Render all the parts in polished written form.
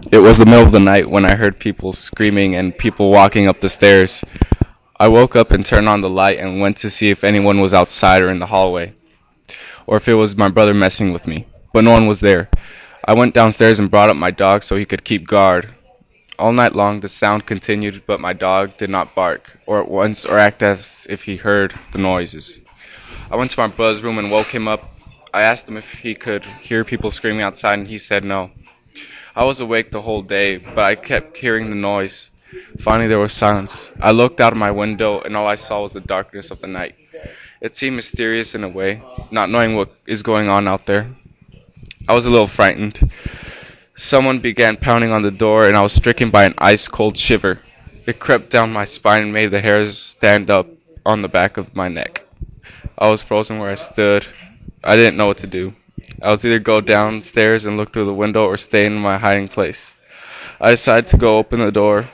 It was the middle of the night when I heard people screaming and people walking up the stairs. I woke up and turned on the light and went to see if anyone was outside or in the hallway, or if it was my brother messing with me. But no one was there. I went downstairs and brought up my dog so he could keep guard. All night long the sound continued, but my dog did not bark, or at once, or act as if he heard the noises. I went to my brother's room and woke him up. I asked him if he could hear people screaming outside, and he said no. I was awake the whole day, but I kept hearing the noise. Finally, there was silence. I looked out of my window, and all I saw was the darkness of the night. It seemed mysterious in a way, not knowing what is going on out there. I was a little frightened. Someone began pounding on the door, and I was stricken by an ice-cold shiver. It crept down my spine and made the hairs stand up on the back of my neck. I was frozen where I stood. I didn't know what to do. I was either go downstairs and look through the window or stay in my hiding place. I decided to go open the door.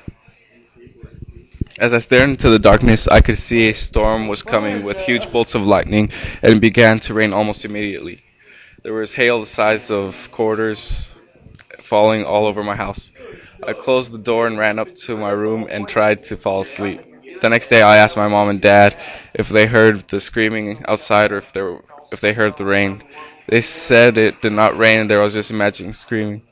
As I stared into the darkness, I could see a storm was coming with huge bolts of lightning, and it began to rain almost immediately. There was hail the size of quarters falling all over my house. I closed the door and ran up to my room and tried to fall asleep. The next day, I asked my mom and dad if they heard the screaming outside or if they heard the rain. They said it did not rain and there was just imagining screaming.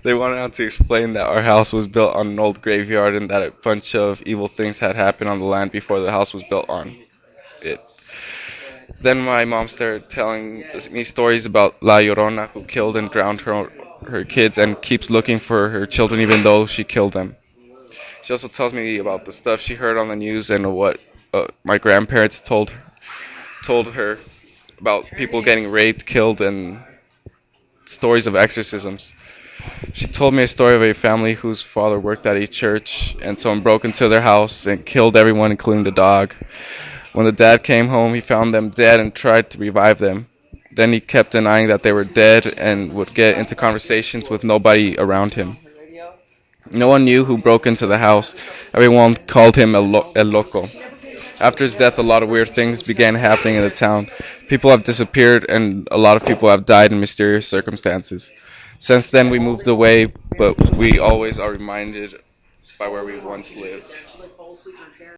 They wanted out to explain that our house was built on an old graveyard and that a bunch of evil things had happened on the land before the house was built on it. Then my mom started telling me stories about La Llorona, who killed and drowned her kids and keeps looking for her children even though she killed them. She also tells me about the stuff she heard on the news and what my grandparents told her about people getting raped, killed, and stories of exorcisms. She told me a story of a family whose father worked at a church, and someone broke into their house and killed everyone, including the dog. When the dad came home, he found them dead and tried to revive them. Then he kept denying that they were dead and would get into conversations with nobody around him. No one knew who broke into the house. Everyone called him El Loco. After his death, a lot of weird things began happening in the town. People have disappeared, and a lot of people have died in mysterious circumstances. Since then, we moved away, but we always are reminded by where we once lived.